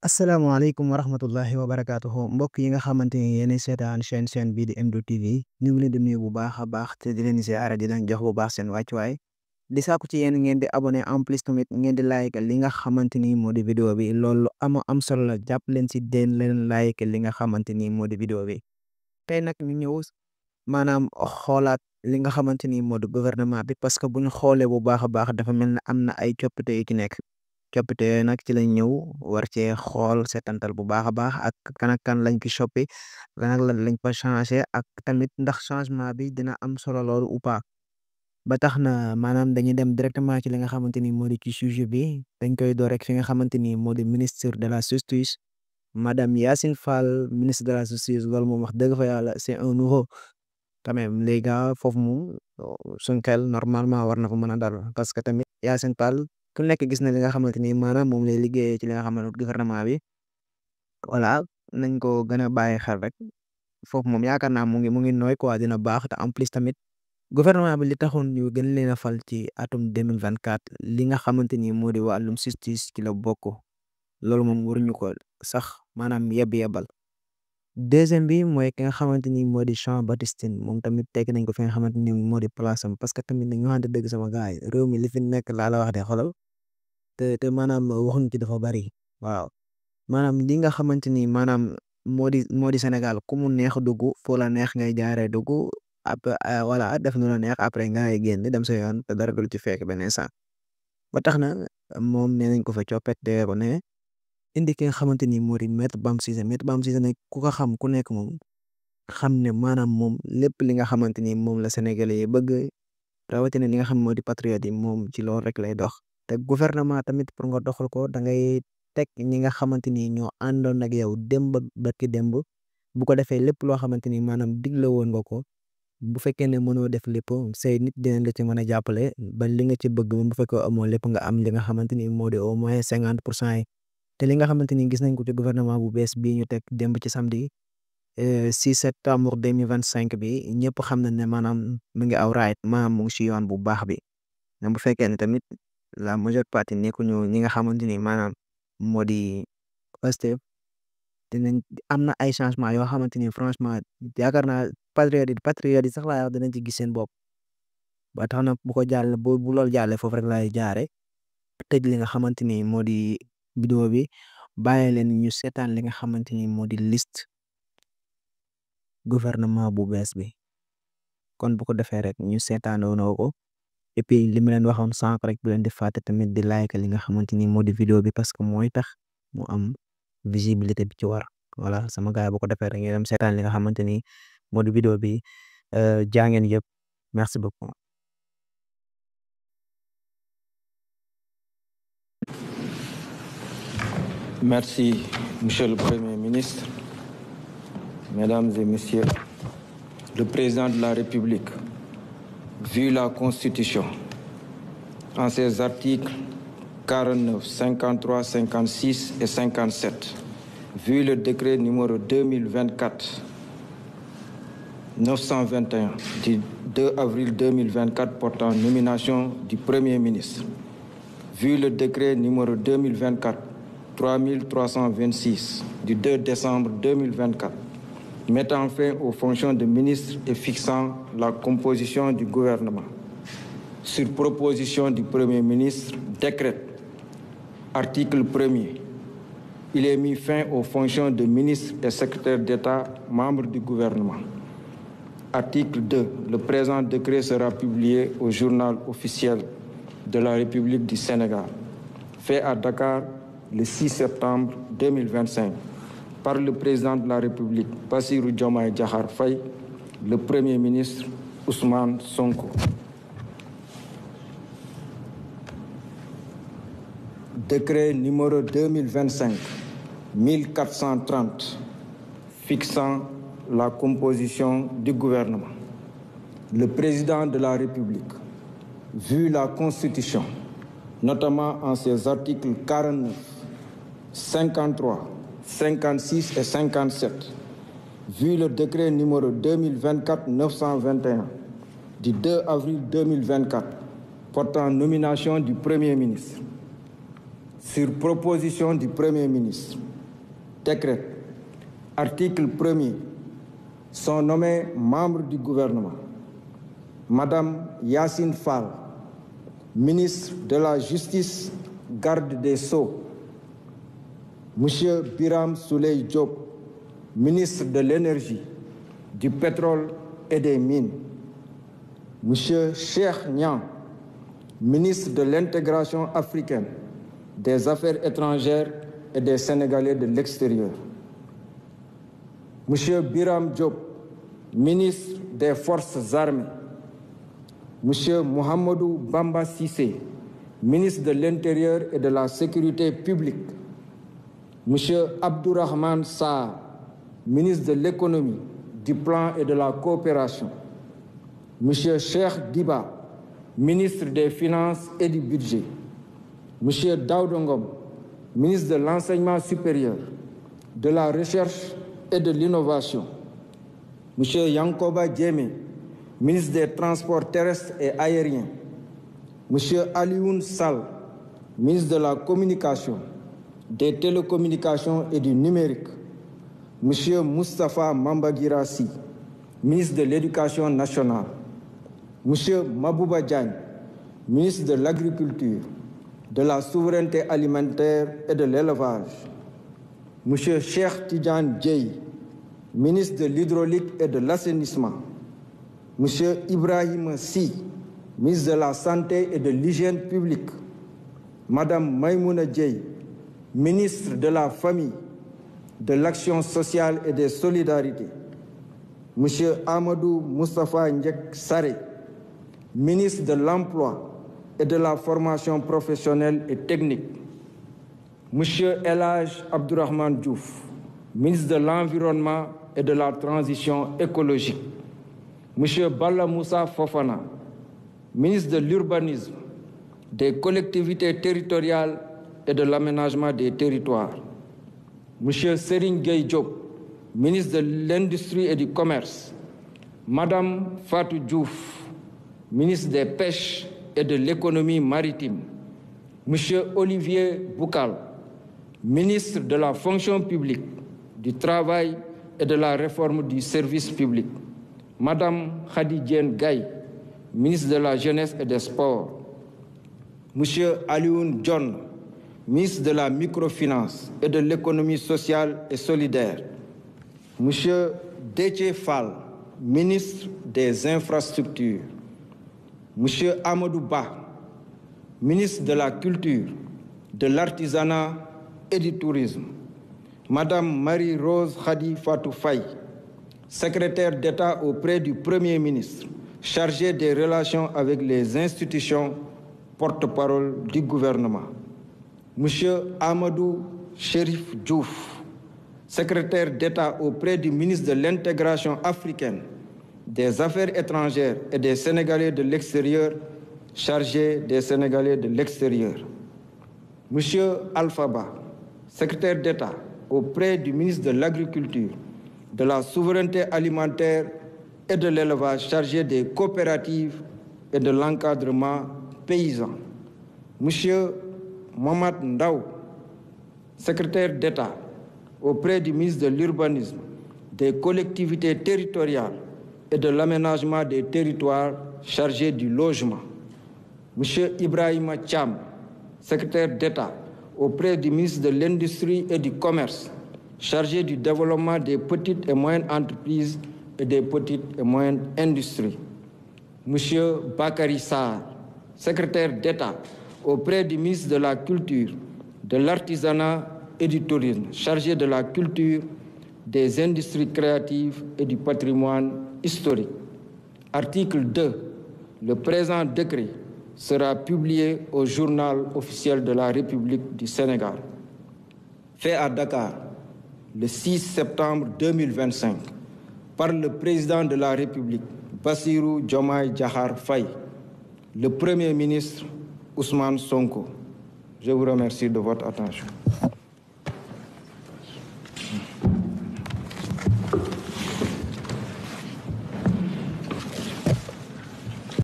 asalaamaaleykum wa rahmatullahi wa barakaatuhu mbokk yi nga xamante ni yéenay seetaan chaîne bii di MDO TV ñu ngi leen di nuyu bu baax a baax te di leen ziara di leen jox bu baax seen wàccuwaay di sàkku ci yéen ngeen di abonné en plus tamit ngeen di like li nga xamante ni moo di vidéo bi loolu am solo la jàpp leen si den leen like li nga xamante ni moo di vidéo bi tey nag ñu ñëw maanaam xoolaat li nga xamante ni moo di gouvernement bi parce que bu ñu xoolee bu baax a baax dafa mel ne am na ay coppite yu ci nekk. coppite yooyu nag ci lañ ñëw war cee xool seetantal bu baax a baax ak kan lañ fi soppi lan lañ fa changé ak tamit ndax changement bi dina am solo loolu ou pas ba tax na maanaam dañuy dem directement ci li nga xamante ni moo di ci sujet bi dañ koy door rek fi nga xamante ni moo di ministre de la justice madame Yacine Fall ministre de la justice loolu moom wax dëgg fa yàlla c'est un nouveau quand même les gars foofu moom suñ xel normalement war na fa mën a dal parce que tamit Yacine Fall ku nekk gis na li nga xamante ni maanaam moom lay liggéeyee ci li nga xamante gouvernement bi voilà nañ ko gën a bàyyi xel rek foofu moom yaakaar naa mu ngi nooy quoi dina baax te en plus tamit gouvernement bi li taxoon ñu gën leen a fal ci atum 2024 li nga xamante ni moo di wàllum justice ci la bokk loolu moom waruñu ko sax maanaam yebal deuxième bi mooy ki nga xamante ni moo di Jean Baptiste moom tamit tekk nañ ko fi nga xamante ni moo di place am parce que tamit ñu waxante dëgg sama gars yi réew mi li fi nekk laa la wax de xolal te maanaam waxuñ ci dafa bari waaw maanaam li nga xamante ni maanaam moo di Sénégal ku mu neex dugg foo la neex ngay jaaree dugg après voilà def nu la neex après ngay génn dem sa yoon te dara du ci fekk benn instant ba tax na moom nee nañ ko fa coppet de ko ne indi ki nga xamante ni moo di maître Bamba Cissé nag ku ko xam ku nekk moom xam ne maanaam moom lépp li nga xamante ni moom la Sénégalais yi bëgg rawatina li nga xam moo di patriote yi moom ci loolu rek lay dox. te gouvernement tamit pour nga doxal ko da ngay teg ñi nga xamante ni ñoo àndoon ak yow démb barki démb bu ko defee lépp loo xamante ni maanaam digle woon nga ko bu fekkee ne mënoo def lépp say nit dinañ la ci mën a jàppale ba li nga ci bëgg moom bu fekkee amoo lépp nga am li nga xamante ni moo di au moins 50% yi te li nga xamante ni gis nañ ko ci gouvernement bu bees bii ñu teg démb ci samedi 6 septembre 2025 bi ñëpp xam nañ ne maanaam mu ngi aw right maanaam mu ngi si yoon bu baax bi bu fekkee ne tamit. La majeure partie nekkuñu ñi nga xamante ni maanaam moo di Pastef dinañ am na ay changement yoo xamante ni franchement yaakaar naa patriote yi sax laa wax dinañ ci gis seen bopp ba tax na bu ko jàll bu loolu jàllee foofu rek laay jaare tëj li nga xamante ni moo di vidéo bi bàyyi leen ñu seetaan li nga xamante ni moo di liste gouvernement bu bees bi kon bu ko defee rek ñu seetaanoo ko. et puis li ma leen waxoon sànq rek bu leen di fàtte tamit di like li nga xamante ni moo di vidéo bi parce que mooy tax mu am visibilité bi ci war voilà sama gars bu ko defee rek ngeen dem seetaan li nga xamante ni moo di vidéo bi jaa ngeen yëpp merci beaucoup. Merci, Monsieur le Premier ministre, Mesdames et Messieurs, le Président de la République. Vu la Constitution, en ses articles 49, 53, 56 et 57, vu le décret numéro 2024-921 du 2 avril 2024 portant nomination du Premier ministre, vu le décret numéro 2024-3326 du 2 décembre 2024, mettant fin aux fonctions de ministre et fixant la composition du gouvernement. Sur proposition du Premier ministre, décrète, article 1er, il est mis fin aux fonctions de ministre et secrétaire d'État, membre du gouvernement. Article 2, le présent décret sera publié au journal officiel de la République du Sénégal, fait à Dakar le 6 septembre 2025. Par le président de la République, Bassirou Diomaye Diakhar Faye, le Premier ministre Ousmane Sonko. Décret numéro 2025-1430 fixant la composition du gouvernement. Le président de la République, vu la Constitution, notamment en ses articles 49, 53, 56 et 57, vu le décret numéro 2024-921 du 2 avril 2024 portant nomination du Premier ministre, sur proposition du Premier ministre, décrète. Article 1er. Sont nommés membres du gouvernement Madame Yacine Fall, ministre de la Justice, garde des Sceaux. Monsieur Biram Souley Diop, ministre de l'Énergie, du Pétrole et des Mines. Monsieur Cheikh Niang, ministre de l'Intégration africaine, des Affaires étrangères et des Sénégalais de l'extérieur. Monsieur Biram Diop, ministre des Forces armées. Monsieur Mohamedou Bamba Sissé, ministre de l'Intérieur et de la Sécurité publique. Monsieur Abdourahmane Sarr, ministre de l'Économie, du Plan et de la Coopération. Monsieur Cheikh Diba, ministre des Finances et du Budget. Monsieur Daouda Ngom, ministre de l'Enseignement supérieur, de la Recherche et de l'Innovation. Monsieur Yankoba Diémé, ministre des Transports terrestres et aériens. Monsieur Alioune Sall, ministre de la Communication, des Télécommunications et du Numérique. Monsieur Moustapha Mambagirassi, ministre de l'Éducation nationale. Monsieur Mabouba Diagne, ministre de l'Agriculture, de la Souveraineté alimentaire et de l'Élevage. Monsieur Cheikh Tidiane Dièye, ministre de l'Hydraulique et de l'Assainissement. Monsieur Ibrahim Sy, ministre de la Santé et de l'Hygiène publique. Madame Maïmouna Dièye, ministre de la Famille, de l'Action sociale et des Solidarités. Monsieur Amadou Moustapha Ndiek Saré, ministre de l'Emploi et de la Formation professionnelle et technique. Monsieur El Hadj Abdourahmane Diouf, ministre de l'Environnement et de la Transition écologique. Monsieur Balla Moussa Fofana, ministre de l'Urbanisme, des collectivités territoriales et de l'aménagement des territoires. Monsieur Serigne Gueye Diop, ministre de l'Industrie et du Commerce. Madame Fatou Diouf, ministre des Pêches et de l'Économie maritime. Monsieur Olivier Boukal, ministre de la Fonction publique, du Travail et de la Réforme du service public. Madame Khady Diène Gaye, ministre de la Jeunesse et des Sports. Monsieur Alioune John, ministre de la Microfinance et de l'Économie sociale et solidaire. Monsieur Déthié Fall, ministre des Infrastructures. Monsieur Amadou Ba, ministre de la Culture, de l'Artisanat et du Tourisme. Madame Marie-Rose Khady Fatou Faye, secrétaire d'État auprès du Premier ministre, chargée des relations avec les institutions, porte-parole du gouvernement. Monsieur Amadou Chérif Diouf, secrétaire d'État auprès du ministre de l'Intégration africaine, des Affaires étrangères et des Sénégalais de l'extérieur, chargé des Sénégalais de l'extérieur. Monsieur Alpha Ba, secrétaire d'État auprès du ministre de l'Agriculture, de la Souveraineté alimentaire et de l'Élevage, chargé des coopératives et de l'encadrement paysan. Monsieur Mohamed Ndaw, secrétaire d'État auprès du ministre de l'Urbanisme, des collectivités territoriales et de l'aménagement des territoires, chargé du logement. Monsieur Ibrahima Thiam, secrétaire d'État auprès du ministre de l'Industrie et du Commerce, chargé du développement des petites et moyennes entreprises et des petites et moyennes industries. Monsieur Bakary Sarr, secrétaire d'État auprès du ministre de la Culture, de l'Artisanat et du Tourisme, chargé de la culture, des industries créatives et du patrimoine historique. Article 2. Le présent décret sera publié au journal officiel de la République du Sénégal. Fait à Dakar, le 6 septembre 2025, par le président de la République, Bassirou Diomaye Diakhar Faye, le Premier ministre Ousmane Sonko. Je vous remercie de votre attention.